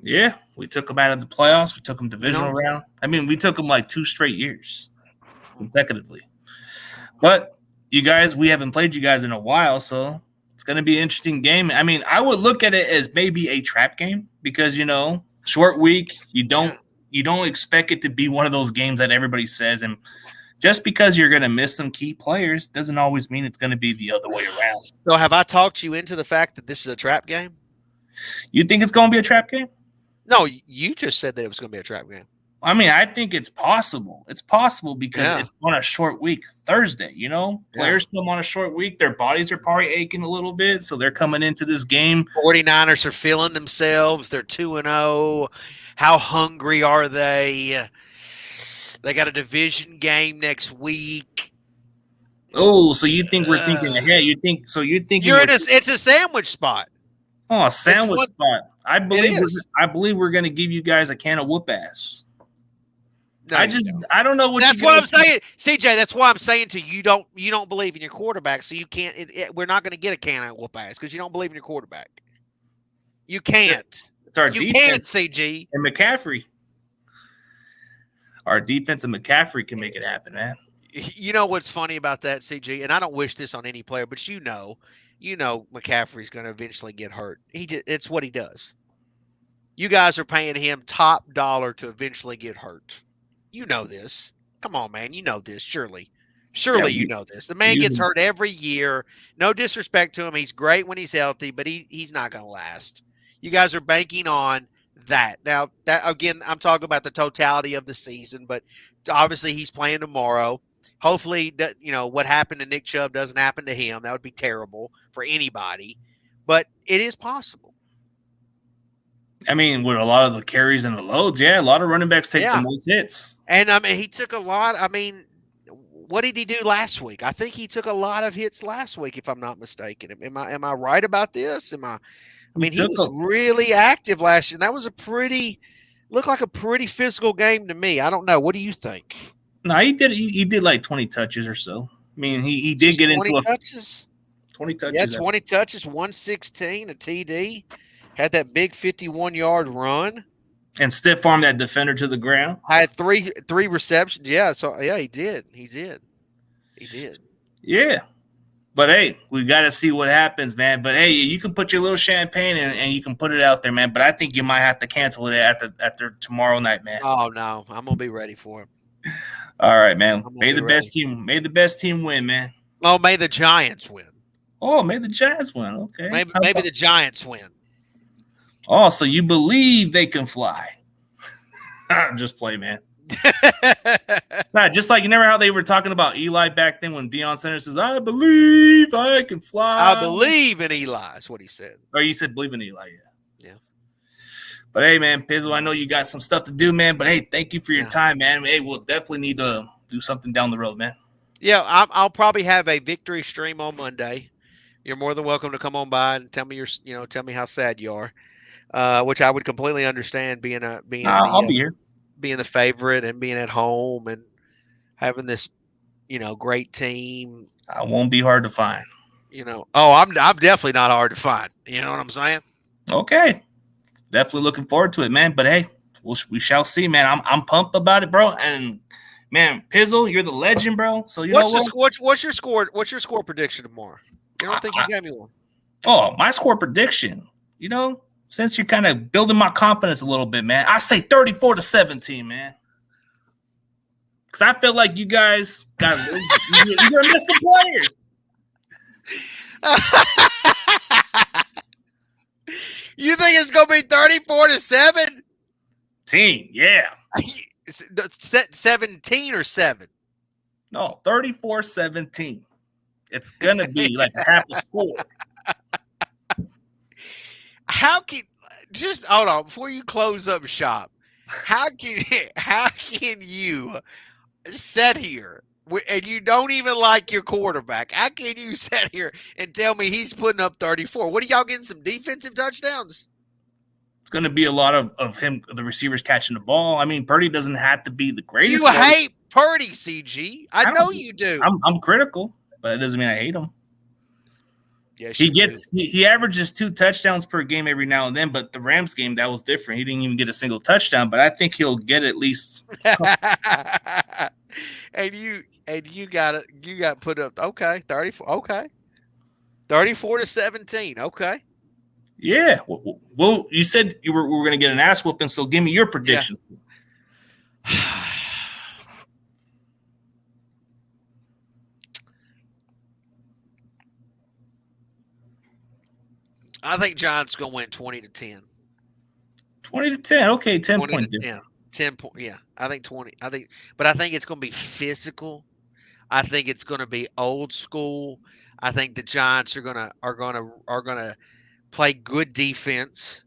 Yeah, we took them out of the playoffs. We took them divisional round. I mean, we took them like 2 straight years consecutively. But you guys, we haven't played you guys in a while, so it's going to be an interesting game. I mean, I would look at it as maybe a trap game because short week. You don't expect it to be one of those games that everybody says, and just because you're going to miss some key players doesn't always mean it's going to be the other way around. So have I talked you into the fact that this is a trap game? You think it's going to be a trap game? No, you just said that it was going to be a trap game. I mean, I think it's possible. It's possible because it's on a short week, Thursday, Players come on a short week. Their bodies are probably aching a little bit, so they're coming into this game. 49ers are feeling themselves. They're 2-0. How hungry are they? They got a division game next week. Oh, so you think we're thinking ahead? It's a sandwich spot. Oh, a sandwich spot. I believe we're going to give you guys a can of whoop ass. No, I don't know what. That's what I'm saying, CJ. That's why I'm saying to you, you don't believe in your quarterback, so you can't. We're not going to get a can of whoop ass because you don't believe in your quarterback. You can't. It's our you defense. Can't, CG and McCaffrey. Our defense and McCaffrey can make it happen, man. You know what's funny about that, CG, and I don't wish this on any player, but McCaffrey's going to eventually get hurt. It's what he does. You guys are paying him top dollar to eventually get hurt. You know this. Come on, man. You know this. Surely you know this. The man gets hurt every year. No disrespect to him. He's great when he's healthy, but he's not going to last. You guys are banking on that. Now, that again, I'm talking about the totality of the season, but obviously he's playing tomorrow. Hopefully, what happened to Nick Chubb doesn't happen to him. That would be terrible for anybody, but it is possible. I mean, with a lot of the carries and the loads, a lot of running backs take the most hits. And, I mean, he took a lot. I mean, what did he do last week? I think he took a lot of hits last week, if I'm not mistaken. Am I right about this? He was really active last year. That was looked like a pretty physical game to me. I don't know. What do you think? No, he did like 20 touches or so. I mean, he did get into 20 touches. 20 touches. Yeah, 20 touches, 116, a TD. Had that big 51-yard run. And stiff arm that defender to the ground. I had three receptions. Yeah, so he did. He did. Yeah. But hey, we got to see what happens, man. But hey, you can put your little champagne and you can put it out there, man. But I think you might have to cancel it after tomorrow night, man. Oh no, I'm gonna be ready for it. All right, man. May the best team win, man. Oh, may the Giants win. Oh, may the Giants win. Okay. Maybe the Giants win. Oh, so you believe they can fly? Just play, man. Nah, just like how they were talking about Eli back then when Deion Sanders says, "I believe I can fly." I believe in Eli. That's what he said. Or you said believe in Eli, yeah. But hey, man, Pizzle, I know you got some stuff to do, man. But hey, thank you for your time, man. Hey, we'll definitely need to do something down the road, man. Yeah, I'll probably have a victory stream on Monday. You're more than welcome to come on by and tell me tell me how sad you are. Which I would completely understand I'll be here. Being the favorite and being at home and having this, great team. I won't be hard to find. I'm definitely not hard to find. You know what I'm saying? Okay. Definitely looking forward to it, man. But hey, we shall see, man. I'm pumped about it, bro. And man, Pizzle, you're the legend, bro. So what's your score? What's your score prediction tomorrow? You don't think you gave me one? Oh, my score prediction. since you're kind of building my confidence a little bit, man, I say 34-17, man. Because I feel like you guys got you're gonna miss some players. You think it's gonna be 34-7? Yeah. 17 or 7? No, 34-17. It's gonna be like half a score. How can just hold on before you close up shop? How can you sit here and you don't even like your quarterback? How can you sit here and tell me he's putting up 34? What are y'all getting, some defensive touchdowns? It's going to be a lot of him, the receivers catching the ball. I mean, Purdy doesn't have to be the greatest. You hate Purdy, CG. I know you do. I'm critical, but it doesn't mean I hate him. Yes, he averages 2 touchdowns per game every now and then, but the Rams game, that was different. He didn't even get a single touchdown, but I think he'll get at least. and you got put up 34. Okay. 34-17. Okay. Yeah. Well, you said we were going to get an ass whooping, so give me your predictions. Yeah. I think Giants going to win 20-10. 20-10. Okay, 10 points. 10 point. Yeah, I think 20. But I think it's going to be physical. I think it's going to be old school. I think the Giants are going to play good defense.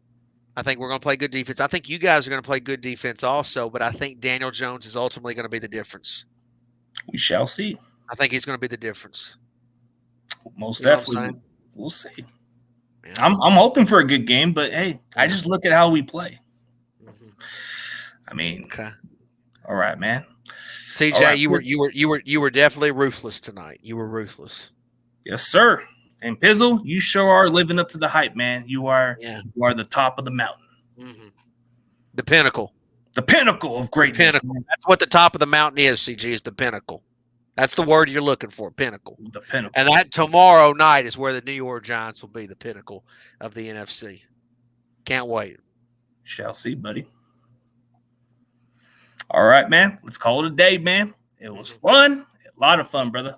I think we're going to play good defense. I think you guys are going to play good defense also, but I think Daniel Jones is ultimately going to be the difference. We shall see. I think he's going to be the difference. Most definitely. We'll see. Yeah. I'm hoping for a good game, but hey, I just look at how we play. Mm-hmm. I mean, okay. All right, man. CJ, right. you were definitely ruthless tonight. You were ruthless. Yes, sir. And Pizzle, you sure are living up to the hype, man. You are the top of the mountain. Mm-hmm. The pinnacle. The pinnacle of greatness. Pinnacle. That's what the top of the mountain is, CG, is the pinnacle. That's the word you're looking for, pinnacle. The pinnacle. And that tomorrow night is where the New York Giants will be the pinnacle of the NFC. Can't wait. Shall see, buddy. All right, man. Let's call it a day, man. It was fun. A lot of fun, brother.